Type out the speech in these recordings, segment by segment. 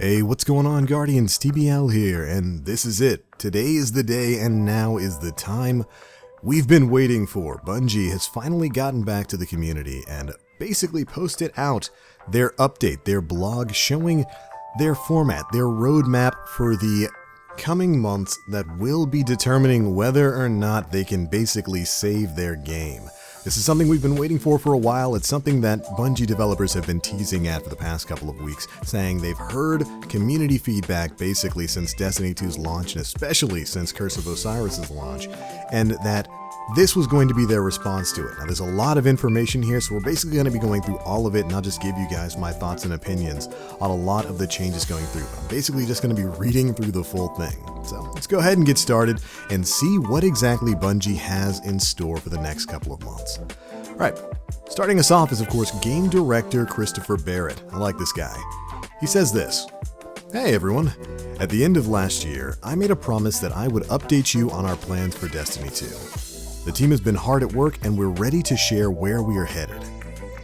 Hey, what's going on, Guardians? TBL here, and this is it. Today is the day, and now is the time we've been waiting for. Bungie has finally gotten back to the community and basically posted out their update, their blog showing their format, their roadmap for the coming months that will be determining whether or not they can basically save their game. This is something we've been waiting for a while. It's something that Bungie developers have been teasing at for the past couple of weeks, saying they've heard community feedback basically since Destiny 2's launch, and especially since Curse of Osiris's launch, and that this was going to be their response to it. Now, there's a lot of information here, so we're basically going to be going through all of it, and I'll just give you guys my thoughts and opinions on a lot of the changes going through. I'm basically just going to be reading through the full thing. So let's go ahead and get started and see what exactly Bungie has in store for the next couple of months. All right, starting us off is, of course, Game Director Christopher Barrett. I like this guy. He says this: "Hey everyone, at the end of last year, I made a promise that I would update you on our plans for Destiny 2. The team has been hard at work and we're ready to share where we are headed.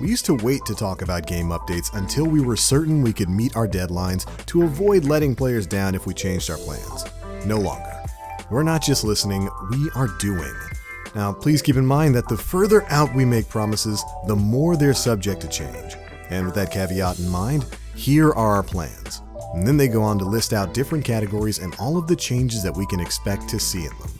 We used to wait to talk about game updates until we were certain we could meet our deadlines to avoid letting players down if we changed our plans. No longer. We're not just listening, we are doing. Now, please keep in mind that the further out we make promises, the more they're subject to change. And with that caveat in mind, here are our plans." And then they go on to list out different categories and all of the changes that we can expect to see in them.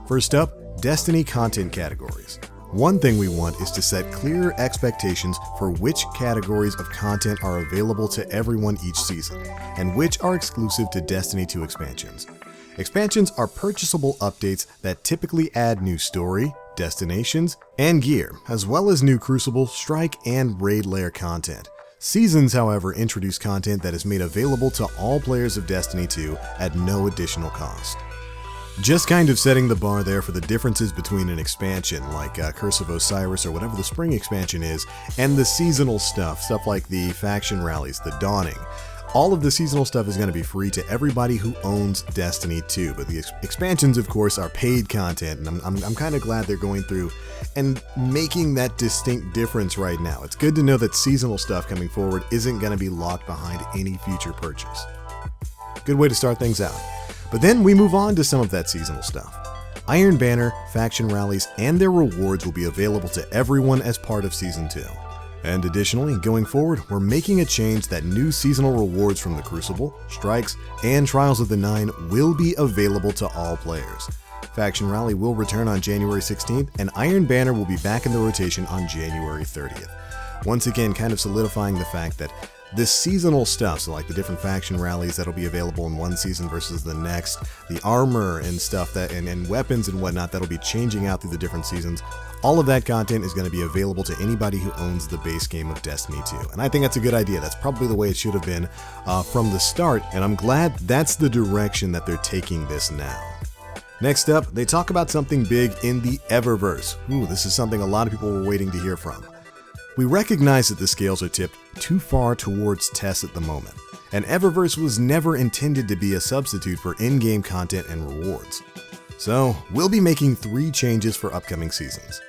First up, Destiny content categories. One thing we want is to set clearer expectations for which categories of content are available to everyone each season, and which are exclusive to Destiny 2 expansions. Expansions are purchasable updates that typically add new story, destinations, and gear, as well as new Crucible, Strike, and Raid layer content. Seasons, however, introduce content that is made available to all players of Destiny 2 at no additional cost. Just kind of setting the bar there for the differences between an expansion like Curse of Osiris or whatever the spring expansion is, and the seasonal stuff like the faction rallies, the dawning. All of the seasonal stuff is going to be free to everybody who owns Destiny 2, but the expansions, of course, are paid content, and I'm kind of glad they're going through and making that distinct difference right now. It's good to know that seasonal stuff coming forward isn't going to be locked behind any future purchase. Good way to start things out. But then we move on to some of that seasonal stuff. Iron Banner, faction rallies, and their rewards will be available to everyone as part of Season 2. And additionally, going forward, we're making a change that new seasonal rewards from the Crucible, Strikes, and Trials of the Nine will be available to all players. Faction Rally will return on January 16th, and Iron Banner will be back in the rotation on January 30th. Once again, kind of solidifying the fact that this seasonal stuff, so like the different faction rallies that'll be available in one season versus the next, the armor and stuff that and weapons and whatnot that'll be changing out through the different seasons, all of that content is going to be available to anybody who owns the base game of Destiny 2. And I think that's a good idea. That's probably the way it should have been from the start, and I'm glad that's the direction that they're taking this now. Next up, they talk about something big in the Eververse. Ooh, this is something a lot of people were waiting to hear from. "We recognize that the scales are tipped too far towards TES at the moment, and Eververse was never intended to be a substitute for in-game content and rewards. So, we'll be making 3 changes for upcoming seasons.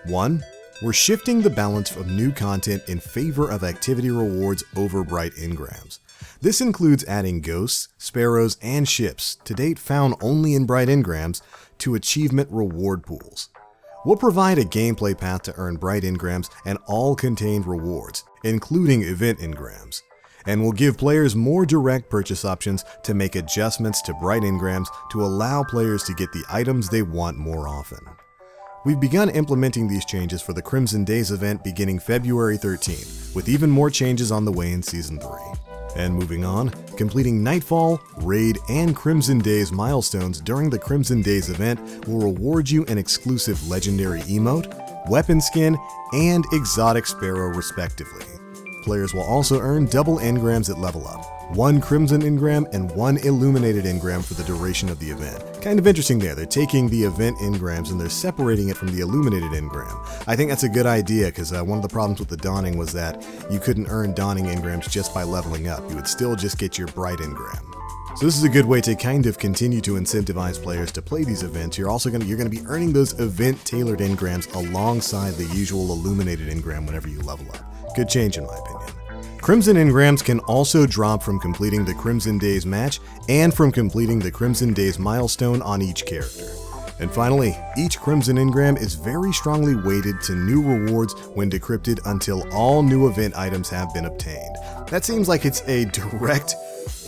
1. We're shifting the balance of new content in favor of activity rewards over bright engrams. This includes adding ghosts, sparrows, and ships, to date found only in bright engrams, to achievement reward pools. We'll provide a gameplay path to earn bright engrams and all contained rewards, including event engrams. And we'll give players more direct purchase options to make adjustments to bright engrams to allow players to get the items they want more often. We've begun implementing these changes for the Crimson Days event beginning February 13th, with even more changes on the way in Season 3. And moving on, completing Nightfall, Raid, and Crimson Days milestones during the Crimson Days event will reward you an exclusive legendary emote, weapon skin, and exotic sparrow respectively. Players will also earn double engrams at level up, 1 Crimson engram and 1 Illuminated engram for the duration of the event. Kind of interesting there, they're taking the event engrams and they're separating it from the Illuminated engram. I think that's a good idea because one of the problems with the Dawning was that you couldn't earn Dawning engrams just by leveling up, you would still just get your Bright engram. So this is a good way to kind of continue to incentivize players to play these events. You're going to be earning those event-tailored engrams alongside the usual Illuminated engram whenever you level up. Good change in my opinion. Crimson engrams can also drop from completing the Crimson Days match and from completing the Crimson Days milestone on each character. And finally, each Crimson engram is very strongly weighted to new rewards when decrypted until all new event items have been obtained. That seems like it's a direct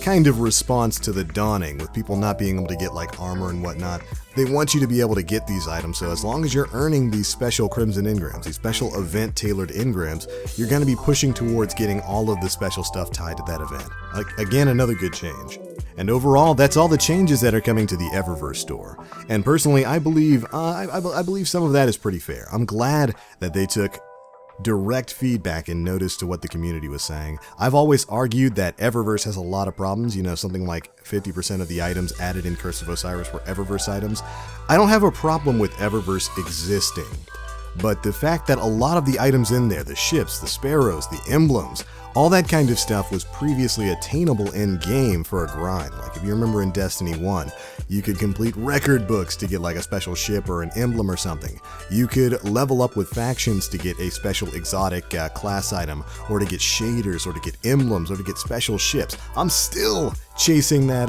kind of response to the Dawning, with people not being able to get like armor and whatnot. They want you to be able to get these items, so as long as you're earning these special Crimson engrams, these special event-tailored engrams, you're going to be pushing towards getting all of the special stuff tied to that event. Again, another good change. And overall, that's all the changes that are coming to the Eververse store. And personally, I believe some of that is pretty fair. I'm glad that they took direct feedback and notice to what the community was saying. I've always argued that Eververse has a lot of problems. You know, something like 50% of the items added in Curse of Osiris were Eververse items. I don't have a problem with Eververse existing, but the fact that a lot of the items in there, the ships, the sparrows, the emblems, all that kind of stuff was previously attainable in-game for a grind. Like if you remember in Destiny 1, you could complete record books to get like a special ship or an emblem or something. You could level up with factions to get a special exotic class item, or to get shaders, or to get emblems, or to get special ships. I'm still chasing that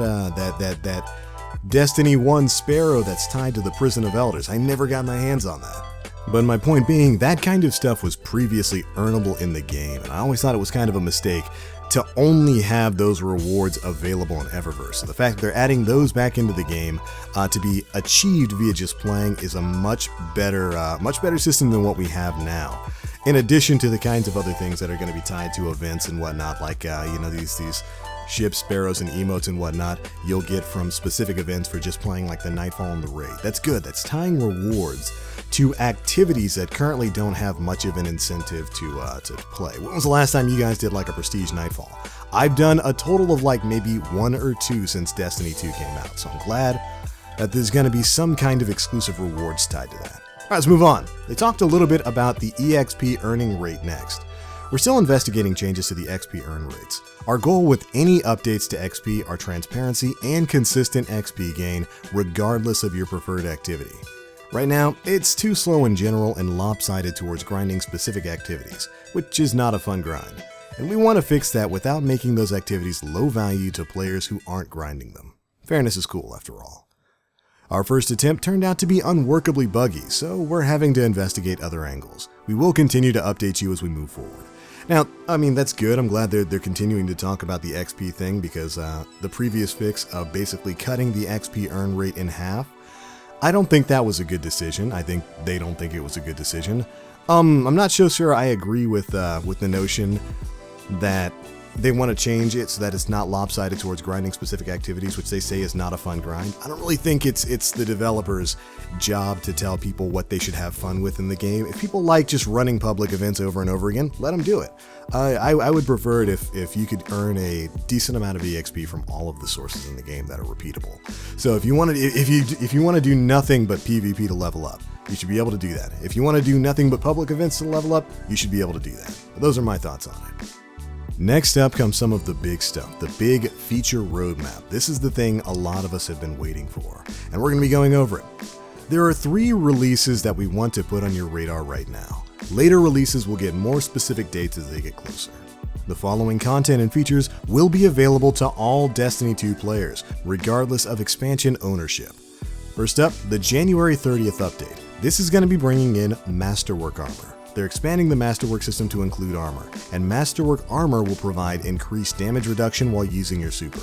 Destiny 1 sparrow that's tied to the Prison of Elders. I never got my hands on that. But my point being, that kind of stuff was previously earnable in the game, and I always thought it was kind of a mistake to only have those rewards available in Eververse. So the fact that they're adding those back into the game to be achieved via just playing is a much better system than what we have now. In addition to the kinds of other things that are going to be tied to events and whatnot, like these ships, sparrows, and emotes and whatnot, you'll get from specific events for just playing like the Nightfall and the Raid. That's good. That's tying rewards to activities that currently don't have much of an incentive to play. When was the last time you guys did like a Prestige Nightfall? I've done a total of like maybe 1 or 2 since Destiny 2 came out, so I'm glad that there's going to be some kind of exclusive rewards tied to that. Alright, let's move on. They talked a little bit about the EXP earning rate next. We're still investigating changes to the XP earn rates. Our goal with any updates to XP are transparency and consistent XP gain regardless of your preferred activity. Right now, it's too slow in general and lopsided towards grinding specific activities, which is not a fun grind. And we want to fix that without making those activities low value to players who aren't grinding them. Fairness is cool after all. Our first attempt turned out to be unworkably buggy, so we're having to investigate other angles. We will continue to update you as we move forward. Now, I mean, that's good. I'm glad they're continuing to talk about the XP thing, because the previous fix of basically cutting the XP earn rate in half, I don't think that was a good decision. I think they don't think it was a good decision. I'm not so sure I agree with the notion that they want to change it so that it's not lopsided towards grinding specific activities, which they say is not a fun grind. I don't really think it's the developers' job to tell people what they should have fun with in the game. If people like just running public events over and over again, let them do it. I would prefer it if you could earn a decent amount of EXP from all of the sources in the game that are repeatable. So if you want to do nothing but PvP to level up, you should be able to do that. If you want to do nothing but public events to level up, you should be able to do that. But those are my thoughts on it. Next up comes some of the big stuff, the big feature roadmap. This is the thing a lot of us have been waiting for, and we're going to be going over it. There are 3 releases that we want to put on your radar right now. Later releases will get more specific dates as they get closer. The following content and features will be available to all Destiny 2 players, regardless of expansion ownership. First up, the January 30th update. This is going to be bringing in Masterwork Armor. They're expanding the Masterwork system to include armor, and Masterwork Armor will provide increased damage reduction while using your super.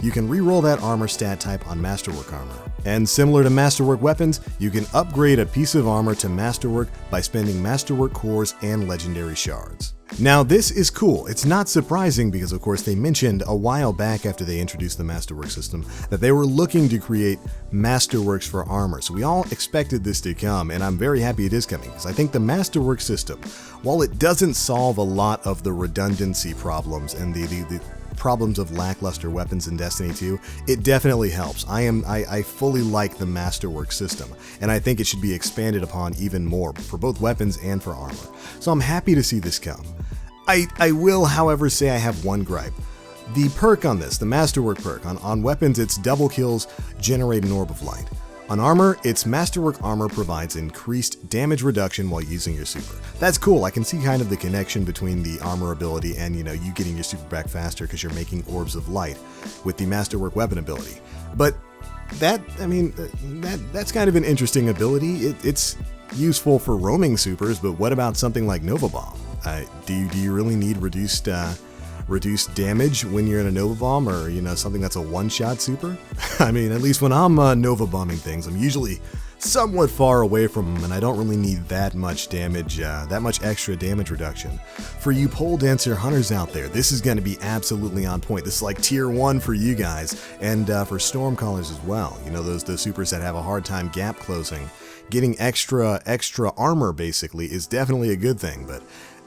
You can reroll that armor stat type on Masterwork Armor. And similar to Masterwork weapons, you can upgrade a piece of armor to Masterwork by spending Masterwork cores and legendary shards. Now this is cool. It's not surprising because of course they mentioned a while back after they introduced the Masterwork system that they were looking to create Masterworks for armor. So we all expected this to come, and I'm very happy it is coming because I think the Masterwork system, while it doesn't solve a lot of the redundancy problems and the problems of lackluster weapons in Destiny 2, it definitely helps. I fully like the Masterwork system, and I think it should be expanded upon even more for both weapons and for armor. So I'm happy to see this come. I will, however, say I have one gripe. The perk on this, the Masterwork perk, on weapons it's double kills, generate an orb of light. On armor, its Masterwork Armor provides increased damage reduction while using your super. That's cool. I can see kind of the connection between the armor ability and, you getting your super back faster because you're making orbs of light with the Masterwork weapon ability. But that's kind of an interesting ability. It's useful for roaming supers, but what about something like Nova Bomb? Do you really need reduced damage when you're in a Nova Bomb, or something that's a one-shot super? I mean, at least when I'm Nova Bombing things, I'm usually somewhat far away from them, and I don't really need that much damage, that much extra damage reduction. For you pole dancer hunters out there, this is going to be absolutely on point. This is like tier 1 for you guys, and for Stormcallers as well. Those supers that have a hard time gap closing. Getting extra armor basically is definitely a good thing, but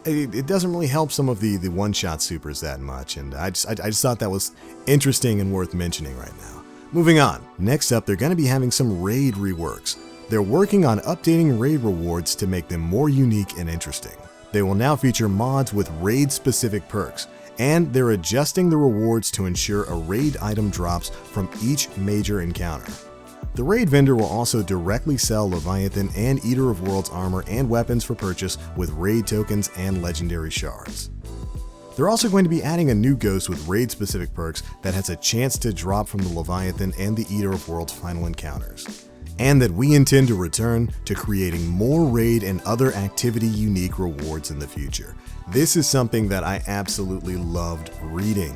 it doesn't really help some of the one-shot supers that much, and I just thought that was interesting and worth mentioning right now. Moving on, next up, they're going to be having some raid reworks. They're working on updating raid rewards to make them more unique and interesting. They will now feature mods with raid-specific perks, and they're adjusting the rewards to ensure a raid item drops from each major encounter. The raid vendor will also directly sell Leviathan and Eater of Worlds armor and weapons for purchase with raid tokens and legendary shards. They're also going to be adding a new ghost with raid-specific perks that has a chance to drop from the Leviathan and the Eater of Worlds final encounters. And that we intend to return to creating more raid and other activity-unique rewards in the future. This is something that I absolutely loved reading.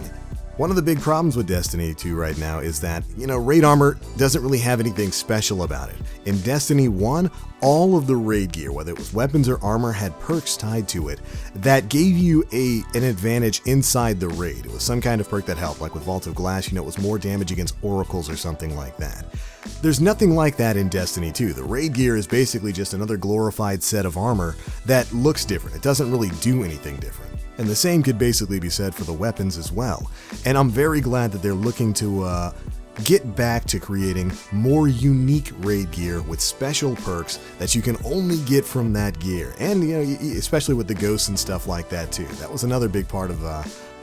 One of the big problems with Destiny 2 right now is that, raid armor doesn't really have anything special about it. In Destiny 1, all of the raid gear, whether it was weapons or armor, had perks tied to it that gave you an advantage inside the raid. It was some kind of perk that helped, like with Vault of Glass, it was more damage against oracles or something like that. There's nothing like that in Destiny 2. The raid gear is basically just another glorified set of armor that looks different. It doesn't really do anything different. And the same could basically be said for the weapons as well. And I'm very glad that they're looking to get back to creating more unique raid gear with special perks that you can only get from that gear. And, especially with the ghosts and stuff like that too. That was another big part of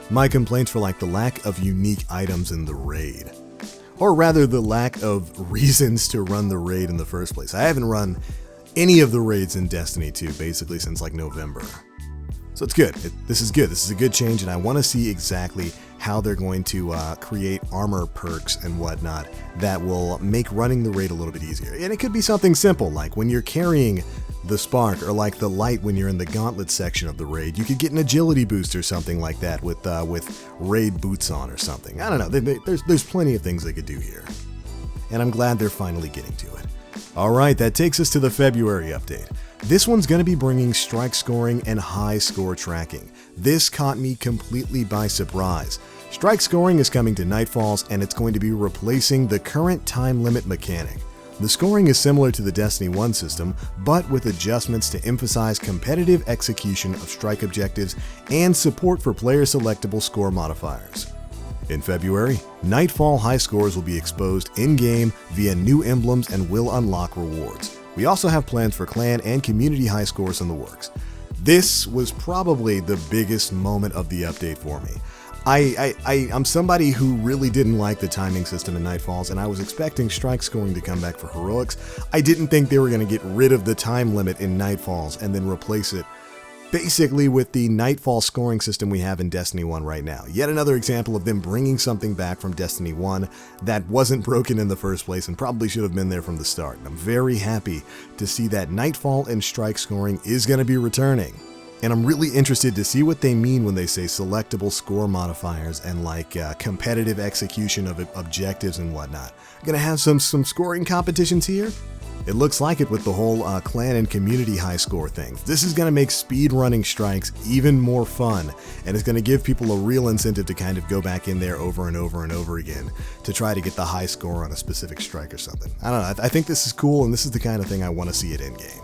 my complaints for the lack of unique items in the raid. Or rather, the lack of reasons to run the raid in the first place. I haven't run any of the raids in Destiny 2 basically since November. So it's good. This is good. This is a good change, and I want to see exactly how they're going to create armor perks and whatnot that will make running the raid a little bit easier. And it could be something simple, like when you're carrying the Spark, or like the Light when you're in the Gauntlet section of the raid. You could get an agility boost or something like that with raid boots on or something. I don't know. There's plenty of things they could do here. And I'm glad they're finally getting to it. Alright, that takes us to the February update. This one's going to be bringing strike scoring and high score tracking. This caught me completely by surprise. Strike scoring is coming to Nightfalls, and it's going to be replacing the current time limit mechanic. The scoring is similar to the Destiny 1 system, but with adjustments to emphasize competitive execution of strike objectives and support for player-selectable score modifiers. In February, Nightfall high scores will be exposed in-game via new emblems and will unlock rewards. We also have plans for clan and community high scores in the works. This was probably the biggest moment of the update for me. I'm somebody who really didn't like the timing system in Nightfalls, and I was expecting strike scoring to come back for heroics. I didn't think they were going to get rid of the time limit in Nightfalls and then replace it basically with the Nightfall scoring system we have in Destiny 1 right now. Yet another example of them bringing something back from Destiny 1 that wasn't broken in the first place and probably should have been there from the start. And I'm very happy to see that Nightfall and strike scoring is going to be returning. And I'm really interested to see what they mean when they say selectable score modifiers and competitive execution of objectives and whatnot. Gonna have some scoring competitions here? It looks like it with the whole clan and community high score thing. This is going to make speed running strikes even more fun, and it's going to give people a real incentive to kind of go back in there over and over and over again to try to get the high score on a specific strike or something. I don't know, I think this is cool, and this is the kind of thing I want to see it in game.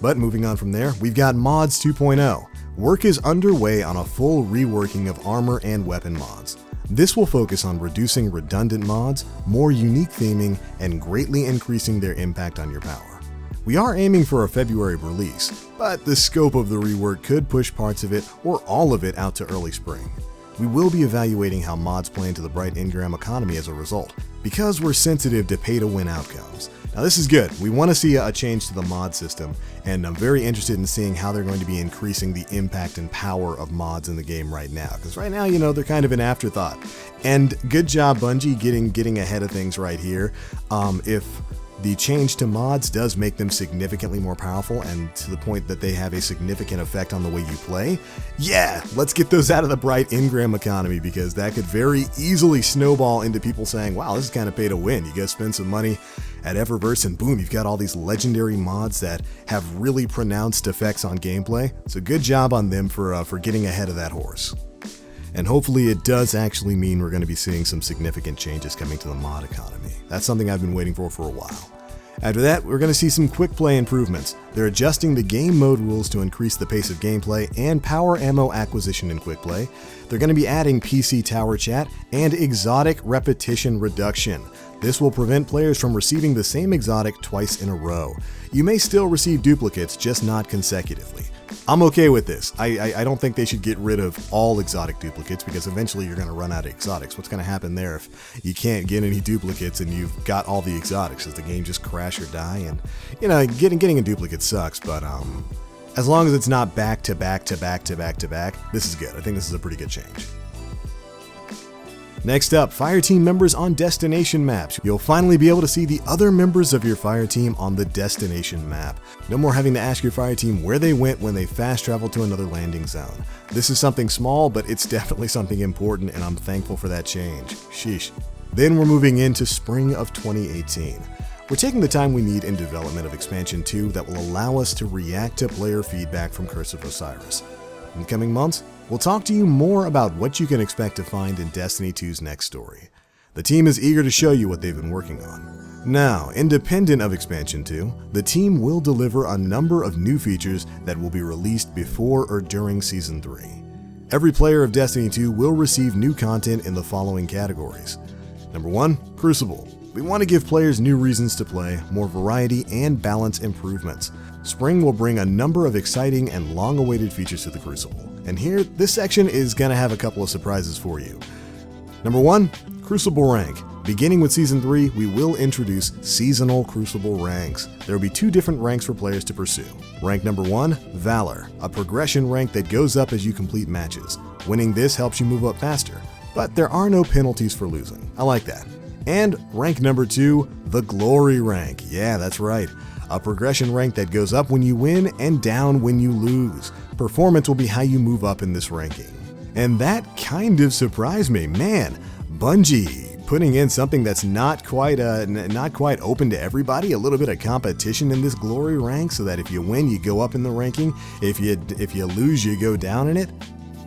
But moving on from there, we've got Mods 2.0. Work is underway on a full reworking of armor and weapon mods. This will focus on reducing redundant mods, more unique theming, and greatly increasing their impact on your power. We are aiming for a February release, but the scope of the rework could push parts of it or all of it out to early spring. We will be evaluating how mods play into the bright engram economy as a result, because we're sensitive to pay-to-win outcomes. Now this is good. We want to see a change to the mod system, and I'm very interested in seeing how they're going to be increasing the impact and power of mods in the game right now. Because right now, you know, they're kind of an afterthought. And good job, Bungie, getting ahead of things right here. If the change to mods does make them significantly more powerful and to the point that they have a significant effect on the way you play, yeah, let's get those out of the bright engram economy, because that could very easily snowball into people saying, wow, this is kind of pay to win. You guys spend some money at Eververse and boom, you've got all these legendary mods that have really pronounced effects on gameplay. So good job on them for getting ahead of that horse. And hopefully it does actually mean we're going to be seeing some significant changes coming to the mod economy. That's something I've been waiting for a while. After that, we're going to see some quick play improvements. They're adjusting the game mode rules to increase the pace of gameplay and power ammo acquisition in quick play. They're going to be adding PC tower chat and exotic repetition reduction. This will prevent players from receiving the same exotic twice in a row. You may still receive duplicates, just not consecutively. I'm okay with this. I don't think they should get rid of all exotic duplicates, because eventually you're going to run out of exotics. What's going to happen there if you can't get any duplicates and you've got all the exotics? Does the game just crash or die? And, you know, getting a duplicate sucks, but as long as it's not back to back to back to back to back, this is good. I think this is a pretty good change. Next up, Fireteam members on destination maps. You'll finally be able to see the other members of your Fireteam on the destination map. No more having to ask your Fireteam where they went when they fast traveled to another landing zone. This is something small, but it's definitely something important, and I'm thankful for that change. Sheesh. Then we're moving into spring of 2018. We're taking the time we need in development of Expansion 2 that will allow us to react to player feedback from Curse of Osiris. In the coming months, we'll talk to you more about what you can expect to find in Destiny 2's next story. The team is eager to show you what they've been working on. Now, independent of Expansion 2, the team will deliver a number of new features that will be released before or during Season 3. Every player of Destiny 2 will receive new content in the following categories. Number 1, Crucible. We want to give players new reasons to play, more variety, and balance improvements. Spring will bring a number of exciting and long-awaited features to the Crucible. And here, this section is going to have a couple of surprises for you. Number 1, Crucible Rank. Beginning with Season 3, we will introduce seasonal Crucible ranks. There will be 2 different ranks for players to pursue. Rank number 1, Valor, a progression rank that goes up as you complete matches. Winning this helps you move up faster, but there are no penalties for losing. I like that. And rank number 2, the Glory rank. Yeah, that's right. A progression rank that goes up when you win and down when you lose. Performance will be how you move up in this ranking. And that kind of surprised me. Man, Bungie putting in something that's not quite open to everybody, a little bit of competition in this Glory rank, so that if you win, you go up in the ranking. If you lose, you go down in it.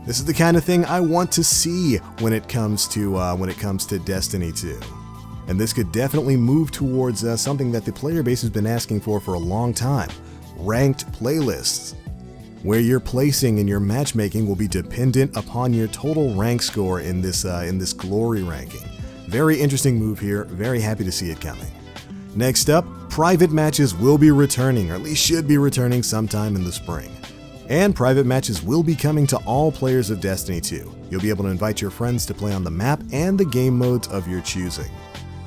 This is the kind of thing I want to see when it comes to Destiny 2. And this could definitely move towards something that the player base has been asking for a long time: ranked playlists, where your placing in your matchmaking will be dependent upon your total rank score in this Glory ranking. Very interesting move here. Very happy to see it coming. Next up, private matches will be returning, or at least should be returning sometime in the spring. And private matches will be coming to all players of Destiny 2. You'll be able to invite your friends to play on the map and the game modes of your choosing.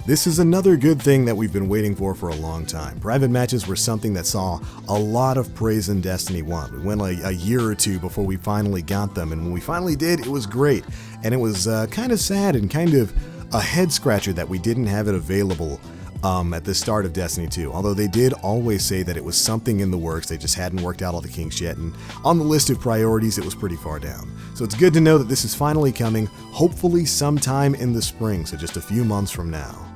This is another good thing that we've been waiting for a long time. Private matches were something that saw a lot of praise in Destiny 1. We went a year or two before we finally got them, and when we finally did, it was great. And it was kind of sad and kind of a head scratcher that we didn't have it available at the start of Destiny 2, although they did always say that it was something in the works. They just hadn't worked out all the kinks yet, and on the list of priorities it was pretty far down. So it's good to know that this is finally coming, hopefully sometime in the spring, so just a few months from now.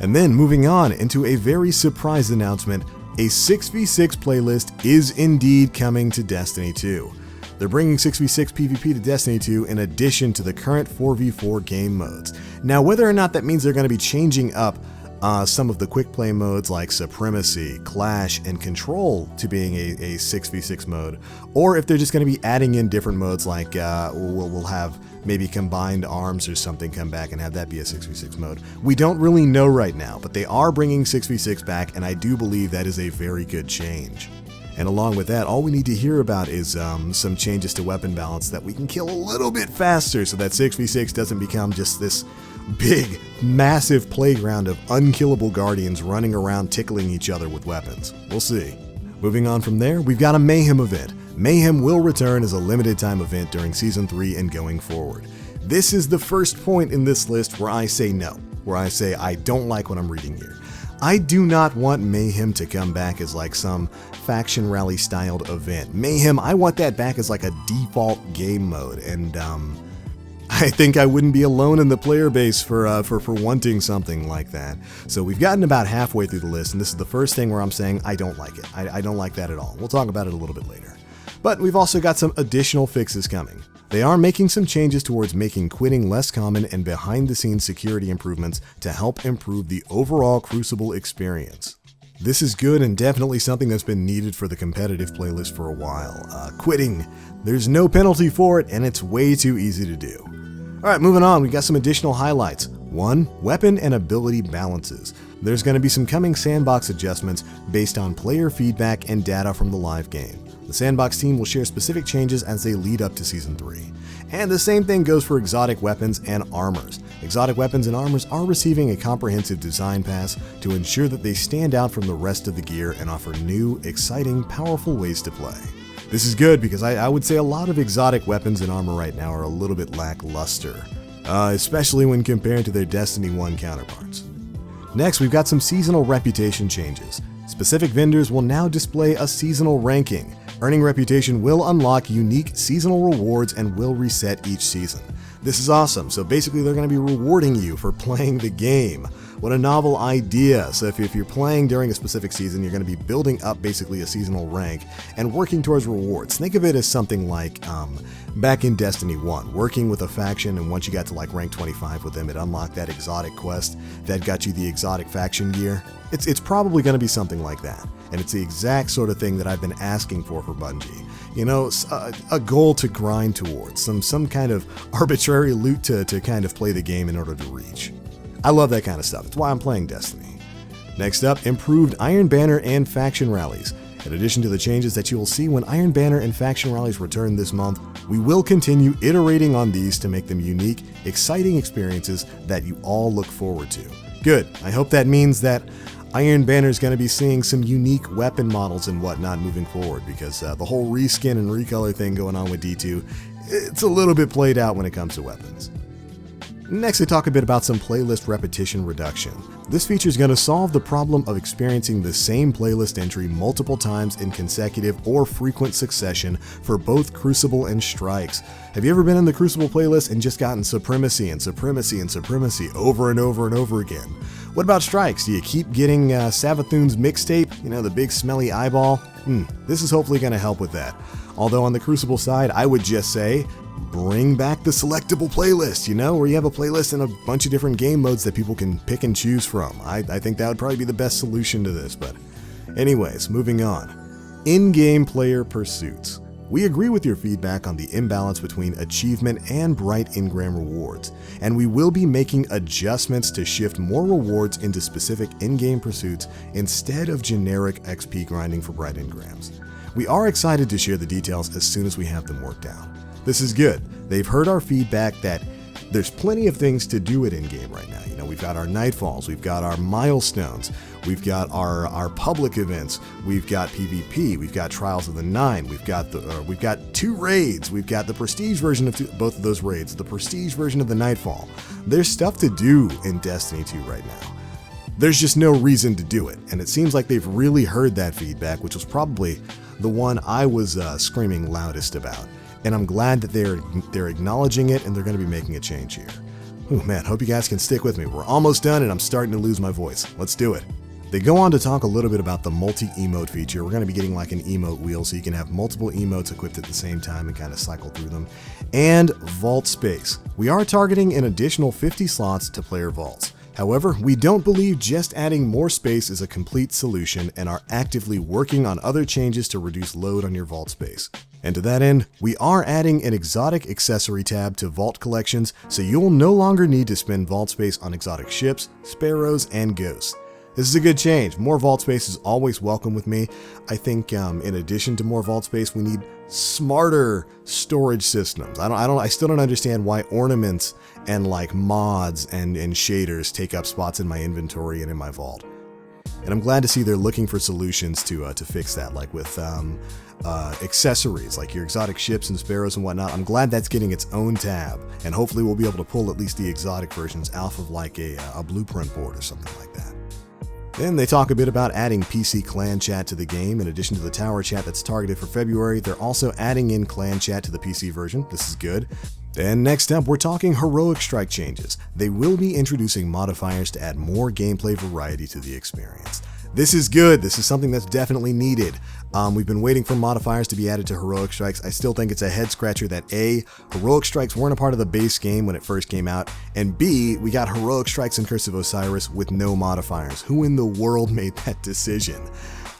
And then moving on into a very surprise announcement, a 6v6 playlist is indeed coming to Destiny 2. They're bringing 6v6 PvP to Destiny 2 in addition to the current 4v4 game modes. Now, whether or not that means they're going to be changing up some of the quick play modes like Supremacy, Clash, and Control to being a 6v6 mode, or if they're just going to be adding in different modes like we'll have maybe Combined Arms or something come back and have that be a 6v6 mode. We don't really know right now, but they are bringing 6v6 back, and I do believe that is a very good change. And along with that, all we need to hear about is some changes to weapon balance that we can kill a little bit faster so that 6v6 doesn't become just this big, massive playground of unkillable guardians running around tickling each other with weapons. We'll see. Moving on from there, we've got a Mayhem event. Mayhem will return as a limited time event during Season 3 and going forward. This is the first point in this list where I say no, where I say I don't like what I'm reading here. I do not want Mayhem to come back as like some faction rally styled event. Mayhem, I want that back as like a default game mode, and I think I wouldn't be alone in the player base for wanting something like that. So we've gotten about halfway through the list, and this is the first thing where I'm saying I don't like it. I don't like that at all. We'll talk about it a little bit later. But we've also got some additional fixes coming. They are making some changes towards making quitting less common and behind-the-scenes security improvements to help improve the overall Crucible experience. This is good and definitely something that's been needed for the competitive playlist for a while. Quitting, there's no penalty for it, and it's way too easy to do. Alright, moving on, we got some additional highlights. 1. Weapon and ability balances. There's going to be some coming sandbox adjustments based on player feedback and data from the live game. The Sandbox team will share specific changes as they lead up to Season 3. And the same thing goes for exotic weapons and armors. Exotic weapons and armors are receiving a comprehensive design pass to ensure that they stand out from the rest of the gear and offer new, exciting, powerful ways to play. This is good because I would say a lot of exotic weapons and armor right now are a little bit lackluster, especially when compared to their Destiny 1 counterparts. Next, we've got some seasonal reputation changes. Specific vendors will now display a seasonal ranking. Earning reputation will unlock unique seasonal rewards and will reset each season. This is awesome, so basically they're going to be rewarding you for playing the game. What a novel idea. So if you're playing during a specific season, you're going to be building up basically a seasonal rank and working towards rewards. Think of it as something like back in Destiny 1, working with a faction, and once you got to like rank 25 with them, it unlocked that exotic quest that got you the exotic faction gear. It's probably going to be something like that. And it's the exact sort of thing that I've been asking for Bungie. You know, a goal to grind towards, some kind of arbitrary loot to kind of play the game in order to reach. I love that kind of stuff. It's why I'm playing Destiny. Next up, improved Iron Banner and faction rallies. In addition to the changes that you will see when Iron Banner and faction rallies return this month, we will continue iterating on these to make them unique, exciting experiences that you all look forward to. Good. I hope that means that Iron Banner is going to be seeing some unique weapon models and whatnot moving forward, because the whole reskin and recolor thing going on with D2, it's a little bit played out when it comes to weapons. Next, we talk a bit about some playlist repetition reduction. This feature is going to solve the problem of experiencing the same playlist entry multiple times in consecutive or frequent succession for both Crucible and Strikes. Have you ever been in the Crucible playlist and just gotten Supremacy and Supremacy and Supremacy over and over and over again? What about Strikes? Do you keep getting Savathun's mixtape? You know, the big smelly eyeball? This is hopefully going to help with that. Although on the Crucible side, I would just say, bring back the selectable playlist, you know, where you have a playlist and a bunch of different game modes that people can pick and choose from. I think that would probably be the best solution to this, but anyways, moving on. In-game player pursuits. We agree with your feedback on the imbalance between achievement and bright engram rewards, and we will be making adjustments to shift more rewards into specific in-game pursuits instead of generic XP grinding for bright engrams. We are excited to share the details as soon as we have them worked out. This is good. They've heard our feedback that there's plenty of things to do it in-game right now. You know, we've got our Nightfalls, we've got our milestones, we've got our public events, we've got PvP, we've got Trials of the Nine, we've got 2 raids, we've got the prestige version of both of those raids, the prestige version of the Nightfall. There's stuff to do in Destiny 2 right now. There's just no reason to do it, and it seems like they've really heard that feedback, which was probably the one I was screaming loudest about. And I'm glad that they're acknowledging it, and they're going to be making a change here. Oh man, hope you guys can stick with me. We're almost done, and I'm starting to lose my voice. Let's do it. They go on to talk a little bit about the multi-emote feature. We're going to be getting like an emote wheel, so you can have multiple emotes equipped at the same time and kind of cycle through them. And vault space. We are targeting an additional 50 slots to player vaults. However, we don't believe just adding more space is a complete solution and are actively working on other changes to reduce load on your vault space. And to that end, we are adding an exotic accessory tab to vault collections, so you'll no longer need to spend vault space on exotic ships, sparrows, and ghosts. This is a good change. More vault space is always welcome with me. I think in addition to more vault space, we need smarter storage systems. I still don't understand why ornaments and like mods and shaders take up spots in my inventory and in my vault. And I'm glad to see they're looking for solutions to fix that, like with accessories, like your exotic ships and sparrows and whatnot. I'm glad that's getting its own tab, and hopefully we'll be able to pull at least the exotic versions off of like a blueprint board or something like that. Then they talk a bit about adding PC clan chat to the game. In addition to the tower chat that's targeted for February, they're also adding in clan chat to the PC version. This is good. Then next up, we're talking heroic strike changes. They will be introducing modifiers to add more gameplay variety to the experience. This is good. This is something that's definitely needed. We've been waiting for modifiers to be added to heroic strikes. I still think it's a head scratcher that A, heroic strikes weren't a part of the base game when it first came out, and B, we got heroic strikes in Curse of Osiris with no modifiers. Who in the world made that decision?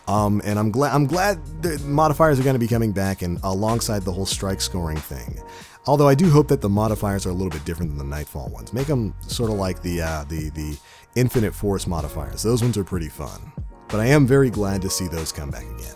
And I'm glad the modifiers are going to be coming back, and alongside the whole strike scoring thing. Although I do hope that the modifiers are a little bit different than the Nightfall ones. Make them sort of like the Infinite Force modifiers. Those ones are pretty fun. But I am very glad to see those come back again.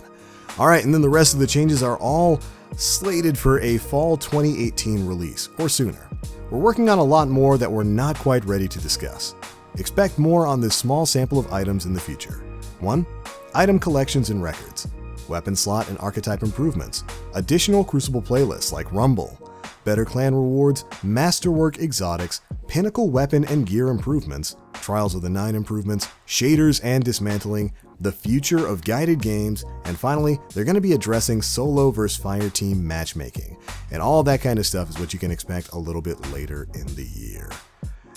Alright, and then the rest of the changes are all slated for a fall 2018 release, or sooner. We're working on a lot more that we're not quite ready to discuss. Expect more on this small sample of items in the future. 1. Item collections and records. Weapon slot and archetype improvements. Additional Crucible playlists like Rumble. Better clan rewards, Masterwork exotics, pinnacle weapon and gear improvements, Trials of the Nine improvements, shaders and dismantling, the future of guided games, and finally, they're going to be addressing solo versus fire team matchmaking. And all that kind of stuff is what you can expect a little bit later in the year.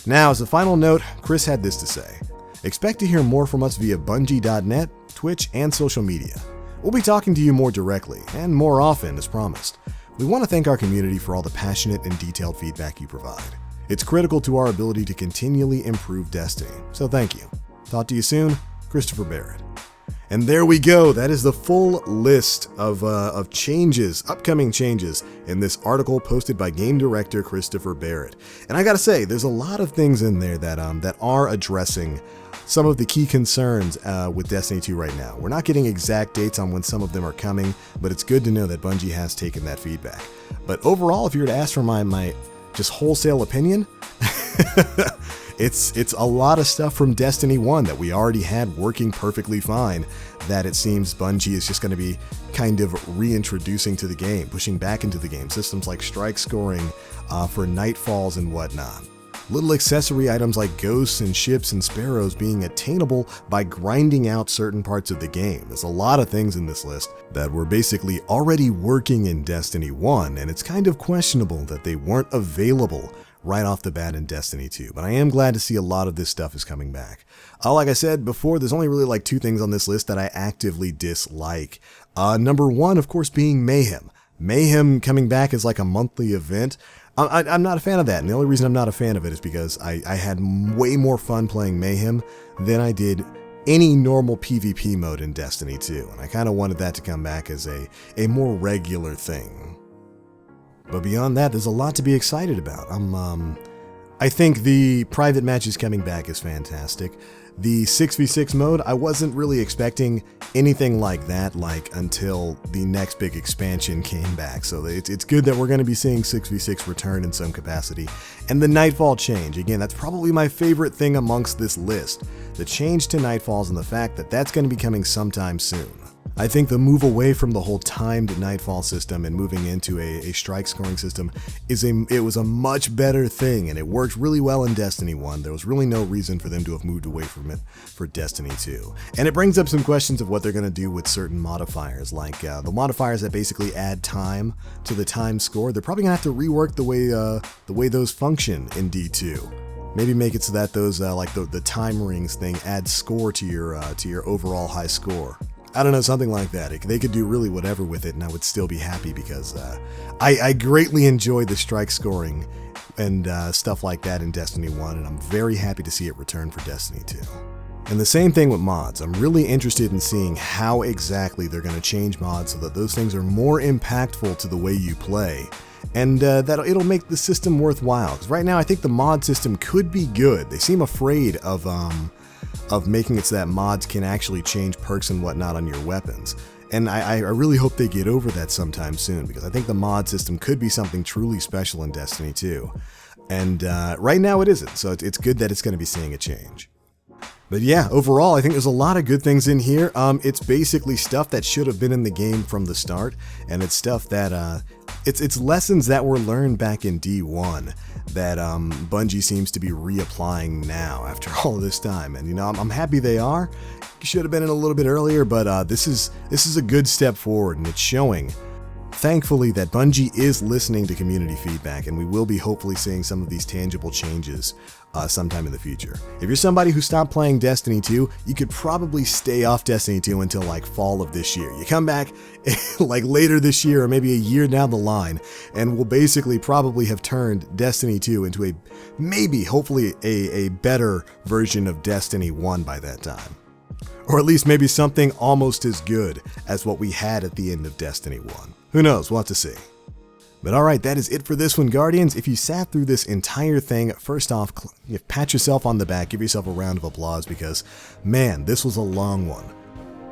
Now, as a final note, Chris had this to say. Expect to hear more from us via Bungie.net, Twitch, and social media. We'll be talking to you more directly, and more often as promised. We want to thank our community for all the passionate and detailed feedback you provide. It's critical to our ability to continually improve Destiny, so thank you. Talk to you soon, Christopher Barrett. And there we go. That is the full list of changes, upcoming changes, in this article posted by game director Christopher Barrett. And I gotta say, there's a lot of things in there that are addressing some of the key concerns with Destiny 2 right now. We're not getting exact dates on when some of them are coming, but it's good to know that Bungie has taken that feedback. But overall, if you were to ask for my just wholesale opinion, it's a lot of stuff from Destiny 1 that we already had working perfectly fine that it seems Bungie is just going to be kind of reintroducing to the game, pushing back into the game. Systems like strike scoring for Nightfalls and whatnot. Little accessory items like ghosts and ships and sparrows being attainable by grinding out certain parts of the game. There's a lot of things in this list that were basically already working in Destiny 1, and it's kind of questionable that they weren't available right off the bat in Destiny 2. But I am glad to see a lot of this stuff is coming back. Like I said before, there's only really like 2 things on this list that I actively dislike. Number 1, of course, being Mayhem. Mayhem coming back as like a monthly event. I'm not a fan of that, and the only reason I'm not a fan of it is because I had way more fun playing Mayhem than I did any normal PvP mode in Destiny 2, and I kind of wanted that to come back as a more regular thing. But beyond that, there's a lot to be excited about. I think the private matches coming back is fantastic. The 6v6 mode, I wasn't really expecting anything like that until the next big expansion came back. So it's good that we're going to be seeing 6v6 return in some capacity. And the Nightfall change, again, that's probably my favorite thing amongst this list. The change to Nightfalls and the fact that that's going to be coming sometime soon. I think the move away from the whole timed Nightfall system and moving into a strike scoring system it was a much better thing, and it worked really well in Destiny 1. There was really no reason for them to have moved away from it for Destiny 2. And it brings up some questions of what they're going to do with certain modifiers, like the modifiers that basically add time to the time score. They're probably going to have to rework the way those function in D2. Maybe make it so that those like the time rings thing adds score to your overall high score. I don't know, something like that. They could do really whatever with it, and I would still be happy because I greatly enjoy the strike scoring and stuff like that in Destiny 1, and I'm very happy to see it return for Destiny 2. And the same thing with mods. I'm really interested in seeing how exactly they're going to change mods so that those things are more impactful to the way you play, and that it'll make the system worthwhile. Because right now I think the mod system could be good. They seem afraid of of making it so that mods can actually change perks and whatnot on your weapons. And I really hope they get over that sometime soon, because I think the mod system could be something truly special in Destiny 2. And right now it isn't, so it's good that it's going to be seeing a change. But yeah, overall, I think there's a lot of good things in here. It's basically stuff that should have been in the game from the start, and it's stuff that, it's lessons that were learned back in D1 that Bungie seems to be reapplying now after all of this time. And, you know, I'm happy they are. Should have been in a little bit earlier, but this is a good step forward, and it's showing, thankfully, that Bungie is listening to community feedback, and we will be hopefully seeing some of these tangible changes sometime in the future. If you're somebody who stopped playing Destiny 2, you could probably stay off Destiny 2 until like fall of this year. You come back like later this year or maybe a year down the line, and we'll basically probably have turned Destiny 2 into a, maybe, hopefully, a better version of Destiny 1 by that time. Or at least maybe something almost as good as what we had at the end of Destiny 1. Who knows, we'll have to see. But alright, that is it for this one, Guardians. If you sat through this entire thing, first off, pat yourself on the back, give yourself a round of applause, because, man, this was a long one.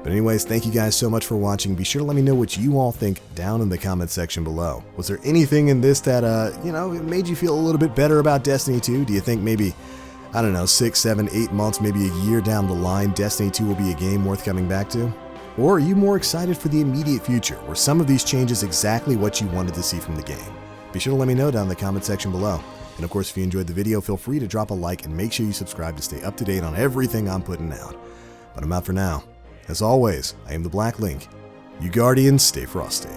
But anyways, thank you guys so much for watching. Be sure to let me know what you all think down in the comment section below. Was there anything in this that, you know, made you feel a little bit better about Destiny 2? Do you think maybe, I don't know, 6, 7, 8 months, maybe a year down the line, Destiny 2 will be a game worth coming back to? Or are you more excited for the immediate future, where some of these changes exactly what you wanted to see from the game? Be sure to let me know down in the comment section below. And of course, if you enjoyed the video, feel free to drop a like and make sure you subscribe to stay up to date on everything I'm putting out. But I'm out for now. As always, I am TheBlackLink. You Guardians, stay frosty.